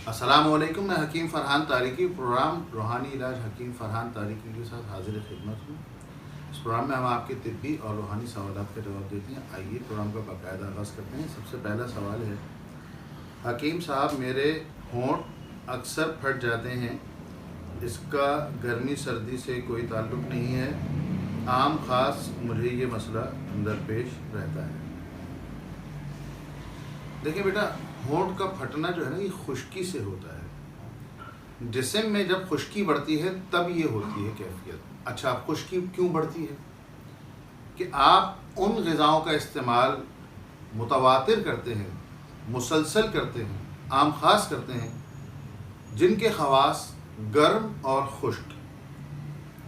السلام علیکم، میں حکیم فرحان تاریکی پروگرام روحانی علاج حکیم فرحان تاریکی کے ساتھ حاضر خدمت ہوں۔ اس پروگرام میں ہم آپ کے طبی اور روحانی سوالات کا جواب دیتے ہیں۔ آئیے پروگرام کا باقاعدہ آغاز کرتے ہیں۔ سب سے پہلا سوال ہے، حکیم صاحب میرے ہونٹ اکثر پھٹ جاتے ہیں، اس کا گرمی سردی سے کوئی تعلق نہیں ہے، عام خاص مجھے یہ مسئلہ درپیش رہتا ہے۔ دیکھیں بیٹا، ہونٹ کا پھٹنا جو ہے نا، یہ خشکی سے ہوتا ہے۔ جسم میں جب خشکی بڑھتی ہے تب یہ ہوتی ہے کیفیت۔ اچھا، خشکی کیوں بڑھتی ہے؟ کہ آپ ان غذاؤں کا استعمال متواتر کرتے ہیں، مسلسل کرتے ہیں، عام خاص کرتے ہیں، جن کے خواص گرم اور خشک۔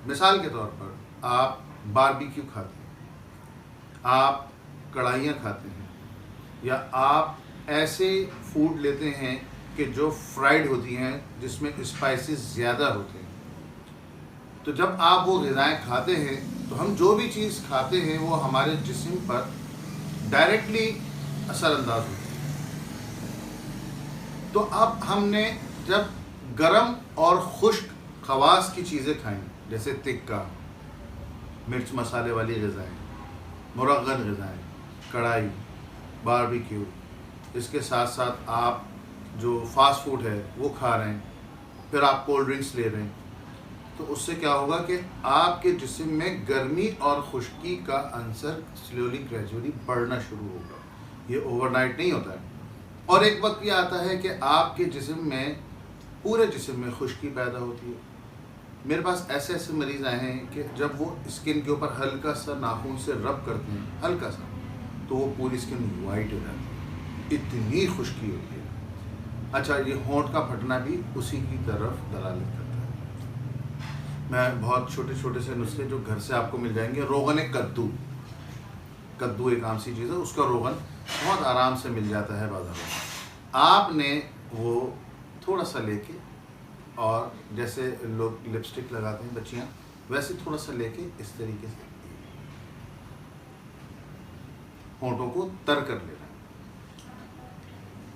مثال کے طور پر آپ باربیکیو کھاتے ہیں، آپ کڑھائیاں کھاتے ہیں، یا آپ ایسے فوڈ لیتے ہیں کہ جو فرائیڈ ہوتی ہیں، جس میں اسپائسز زیادہ ہوتے ہیں۔ تو جب آپ وہ غذائیں کھاتے ہیں تو ہم جو بھی چیز کھاتے ہیں وہ ہمارے جسم پر ڈائریکٹلی اثر انداز ہوتی ہے۔ تو اب ہم نے جب گرم اور خشک خواص کی چیزیں کھائیں، جیسے تکہ، مرچ مسالے والی غذائیں، مرغن غذائیں، کڑھائی، باربیکیو، اس کے ساتھ ساتھ آپ جو فاسٹ فوڈ ہے وہ کھا رہے ہیں، پھر آپ کولڈ ڈرنکس لے رہے ہیں، تو اس سے کیا ہوگا کہ آپ کے جسم میں گرمی اور خشکی کا عنصر سلولی گریجولی بڑھنا شروع ہوگا۔ یہ اوور نائٹ نہیں ہوتا ہے۔ اور ایک وقت یہ آتا ہے کہ آپ کے جسم میں، پورے جسم میں خشکی پیدا ہوتی ہے۔ میرے پاس ایسے ایسے مریض آئے ہیں کہ جب وہ اسکن کے اوپر ہلکا سا ناخن سے رب کرتے ہیں، ہلکا سا، تو وہ پوری اسکن وائٹ ہو جاتی ہے، اتنی خشکی ہوتی ہے۔ اچھا، یہ ہونٹ کا پھٹنا بھی اسی کی طرف دلالت کرتا ہے۔ میں بہت چھوٹے چھوٹے سے نسخے جو گھر سے آپ کو مل جائیں گے۔ روغن کدو، کدو ایک عام سی چیز ہے، اس کا روغن بہت آرام سے مل جاتا ہے بازار میں۔ آپ نے وہ تھوڑا سا لے کے، اور جیسے لوگ لپسٹک لگاتے ہیں بچیاں، ویسے تھوڑا سا لے کے اس طریقے سے ہونٹوں کو تر کر لینا۔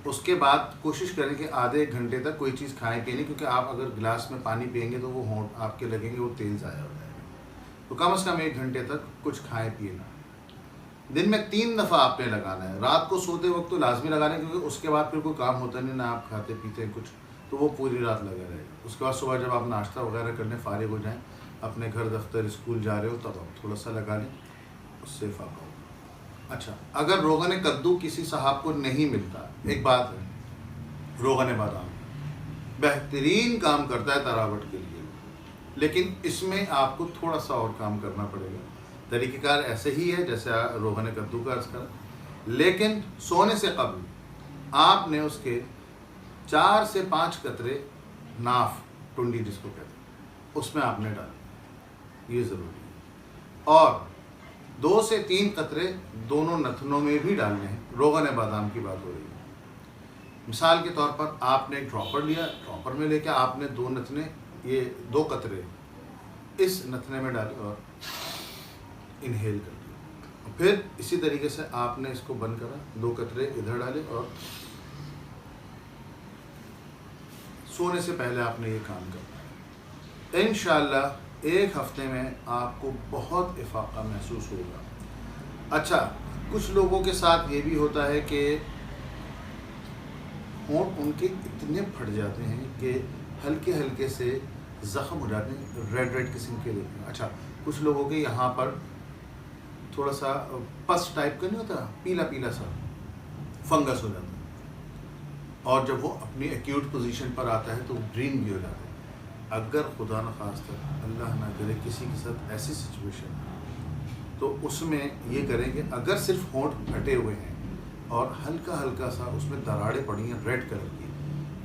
اس کے بعد کوشش کریں کہ آدھے ایک گھنٹے تک کوئی چیز کھائیں پییں، کیونکہ آپ اگر گلاس میں پانی پئیں گے تو وہ ہونٹ آپ کے لگیں گے، وہ تیل ضائع ہو جائے گا۔ تو کم از کم 1 گھنٹے تک کچھ کھائیں پیے نہ۔ دن میں 3 دفعہ آپ نے لگانا ہے۔ رات کو سوتے وقت تو لازمی لگانا ہے، کیونکہ اس کے بعد پھر کوئی کام ہوتا نہیں، نہ آپ کھاتے پیتے ہیں کچھ، تو وہ پوری رات لگا رہے گا۔ اس کے بعد صبح جب آپ ناشتہ وغیرہ کرنے فارغ ہو جائیں، اپنے گھر دفتر اسکول جا رہے ہو، تب آپ تھوڑا سا لگا لیں، اس سے فائدہ ہوگا۔ اچھا، اگر روغن کدو کسی صاحب کو نہیں ملتا، ایک بات ہے، روغن بادام بہترین کام کرتا ہے تراوٹ کے لیے، لیکن اس میں آپ کو تھوڑا سا اور کام کرنا پڑے گا۔ طریقہ کار ایسے ہی ہے جیسے روغن کدو کا عرض کرا، لیکن سونے سے قبل آپ نے اس کے 4 سے 5 قطرے ناف، ٹنڈی جس کو کہتے ہیں، اس میں آپ نے ڈالیں، یہ ضروری ہے۔ اور 2 سے 3 قطرے دونوں نتنوں میں بھی ڈالنے ہیں۔ روغن بادام کی بات ہو رہی ہے۔ مثال کے طور پر آپ نے ایک ڈراپر لیا، ڈراپر میں لے کے آپ نے 2 نتنے، یہ 2 قطرے اس نتنے میں ڈالے اور انہیل کر دیا۔ پھر اسی طریقے سے آپ نے اس کو بند کرا، 2 قطرے ادھر ڈالے، اور سونے سے پہلے آپ نے یہ کام کرنا ہے۔ انشاءاللہ 1 ہفتے میں آپ کو بہت افاقہ محسوس ہوگا۔ اچھا، کچھ لوگوں کے ساتھ یہ بھی ہوتا ہے کہ ہونٹ ان کے اتنے پھٹ جاتے ہیں کہ ہلکے ہلکے سے زخم ہو جاتے ہیں، ریڈ ریڈ قسم کے دیکھتے ہیں۔ اچھا، کچھ لوگوں کے یہاں پر تھوڑا سا پس ٹائپ کا نہیں ہوتا، پیلا پیلا سا فنگس ہو جاتا ہے، اور جب وہ اپنی ایکیوٹ پوزیشن پر آتا ہے تو گرین بھی ہو جاتا ہے۔ اگر خدا نخواستہ اللہ نہ کرے کسی کے ساتھ ایسی سچویشن، تو اس میں یہ کریں کہ اگر صرف ہونٹ پھٹے ہوئے ہیں اور ہلکا ہلکا سا اس میں دراڑیں پڑی ہیں ریڈ کلر کی،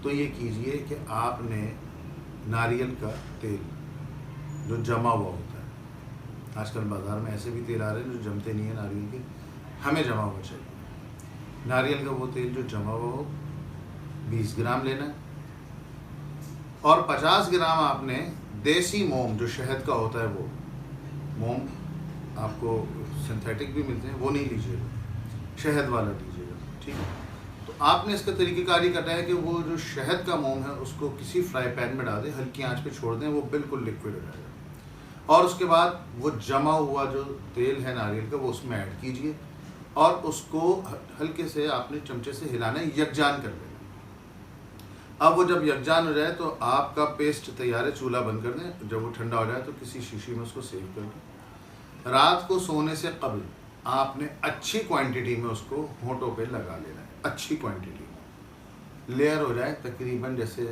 تو یہ کیجئے کہ آپ نے ناریل کا تیل جو جما ہوا ہوتا ہے، آج کل بازار میں ایسے بھی تیل آ رہے ہیں جو جمتے نہیں ہیں ناریل کے، ہمیں جما ہوا چاہیے۔ ناریل کا وہ تیل جو جما ہوا ہو، 20 گرام لینا ہے، اور 50 گرام آپ نے دیسی موم جو شہد کا ہوتا ہے، وہ موم آپ کو سنتھیٹک بھی ملتے ہیں، وہ نہیں لیجیے گا، شہد والا لیجیے گا، ٹھیک ہے۔ تو آپ نے اس کا طریقہ کار یہ کرنا ہے کہ وہ جو شہد کا موم ہے اس کو کسی فرائی پین میں ڈال دیں، ہلکی آنچ پہ چھوڑ دیں، وہ بالکل لکوڈ ہو جائے گا، اور اس کے بعد وہ جمع ہوا جو تیل ہے ناریل کا وہ اس میں ایڈ کیجئے، اور اس کو ہلکے سے آپ نے چمچے سے ہلانا ہے، یکجان کر لینا۔ اب وہ جب یکجان ہو جائے تو آپ کا پیسٹ تیار ہے، چولہا بند کر دیں، جب وہ ٹھنڈا ہو جائے تو کسی شیشی میں اس کو سیو کر دیں۔ رات کو سونے سے قبل آپ نے اچھی کوانٹٹی میں اس کو ہونٹوں پہ لگا لینا ہے، اچھی کوانٹٹی میں، لیئر ہو جائے تقریباً جیسے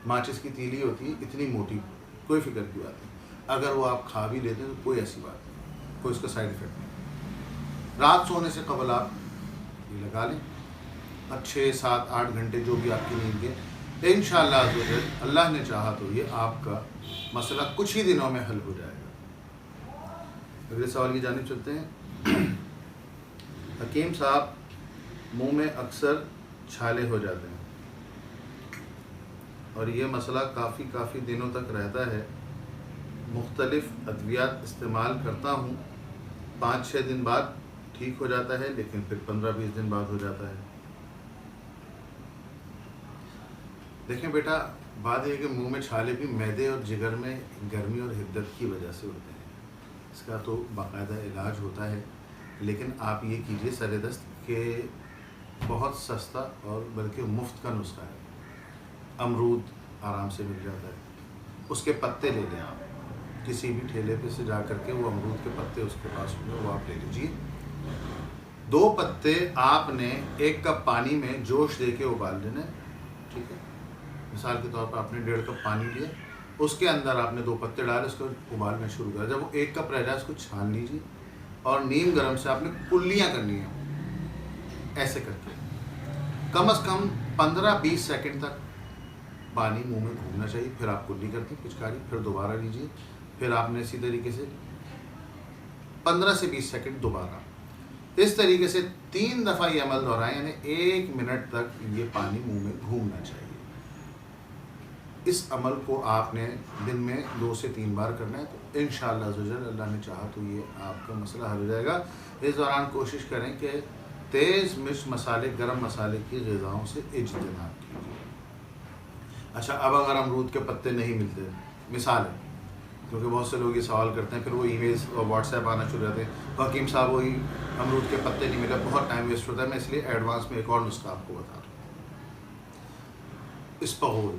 ماچس کی تیلی ہوتی ہے اتنی موٹی، کوئی فکر کی بات نہیں۔ اگر وہ آپ کھا بھی لیتے ہیں تو کوئی ایسی بات نہیں، کوئی اس کا سائڈ افیکٹ نہیں۔ رات سونے سے قبل آپ یہ لگا لیں، اب 6 7 8 گھنٹے جو بھی آپ کی نیند کے، انشاءاللہ اللہ نے چاہا تو یہ آپ کا مسئلہ کچھ ہی دنوں میں حل ہو جائے گا۔ اگلے سوال کی جانب چلتے ہیں۔ حکیم صاحب، منہ میں اکثر چھالے ہو جاتے ہیں اور یہ مسئلہ کافی دنوں تک رہتا ہے، مختلف ادویات استعمال کرتا ہوں، 5 6 دن بعد ٹھیک ہو جاتا ہے، لیکن پھر 15 20 دن بعد ہو جاتا ہے۔ دیکھیں بیٹا، بات یہ ہے کہ منہ میں چھالے بھی معدے اور جگر میں گرمی اور حدت کی وجہ سے ہوتے ہیں، اس کا تو باقاعدہ علاج ہوتا ہے، لیکن آپ یہ کیجئے سر دست کہ بہت سستا اور بلکہ مفت کا نسخہ ہے، امرود آرام سے مل جاتا ہے، اس کے پتے لے لیں، آپ کسی بھی ٹھیلے پہ سے جا کر کے وہ امرود کے پتے اس کے پاس ہوں گے وہ آپ لے لیجئے، 2 پتے آپ نے 1 کپ پانی میں جوش دے کے ابال لینا ہے، ٹھیک ہے، مثال کے طور پر آپ نے 1.5 کپ پانی لیا، اس کے اندر آپ نے 2 پتے ڈالے، اس کو ابالنا شروع کرا، جب وہ 1 کپ رہ جائے اس کو چھان لیجیے، اور نیم گرم سے آپ نے کلیاں کرنی ہیں، ایسے کر کے کم از کم 15 20 سیکنڈ تک پانی منہ میں گھومنا چاہیے، پھر آپ کلی کرتے ہیں پچکاری، پھر دوبارہ لیجیے، پھر آپ نے اسی طریقے سے 15 سے 20 سیکنڈ دوبارہ، اس طریقے سے 3 دفعہ یہ عمل دہرائیں، یعنی 1 منٹ تک یہ پانی منہ میں گھومنا چاہیے۔ اس عمل کو آپ نے دن میں 2 سے 3 بار کرنا ہے، تو انشاءاللہ اللہ نے چاہا تو یہ آپ کا مسئلہ حل ہو جائے گا۔ اس دوران کوشش کریں کہ تیز مرچ مسالے، گرم مسالے کی غذاؤں سے اجتناب کیجیے۔ اچھا، اب اگر امرود کے پتے نہیں ملتے، مثال ہے، کیونکہ بہت سے لوگ یہ سوال کرتے ہیں، پھر وہ ای میلز اور واٹس ایپ آنا شروع ہوتے ہیں، تو حکیم صاحب وہی امرود کے پتے نہیں ملے، بہت ٹائم ویسٹ ہوتا ہے، میں اس لیے ایڈوانس میں ایک اور نسخہ آپ کو بتا رہا ہوں۔ اسپغول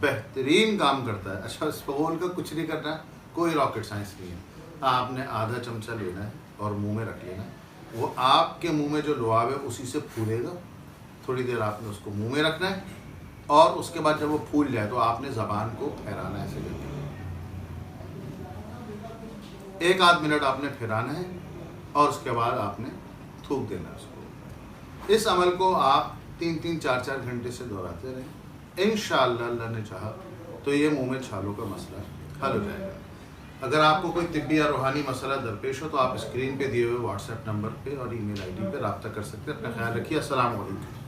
بہترین کام کرتا ہے۔ اچھا، اسپغول کا کچھ نہیں کرنا، کوئی راکٹ سائنس نہیں ہے، آپ نے آدھا چمچہ لینا ہے اور منہ میں رکھ لینا ہے، وہ آپ کے منہ میں جو لعاب ہے اسی سے پھولے گا، تھوڑی دیر آپ نے اس کو منہ میں رکھنا ہے، اور اس کے بعد جب وہ پھول جائے تو آپ نے زبان کو پھیرانا ہے، ایسے کر کے 1 آدھ منٹ آپ نے پھیرانا ہے، اور اس کے بعد آپ نے تھوک دینا ہے اس کو۔ اس عمل کو آپ 3 4 گھنٹے سے دہراتے رہیں، انشاءاللہ اللہ نے چاہا تو یہ منہ میں چھالوں کا مسئلہ حل ہو جائے گا۔ اگر آپ کو کوئی طبی یا روحانی مسئلہ درپیش ہو تو آپ اسکرین پہ دیے ہوئے واٹس ایپ نمبر پہ اور ای میل آئی ڈی پہ رابطہ کر سکتے ہیں۔ اپنا خیال رکھیے، السلام علیکم۔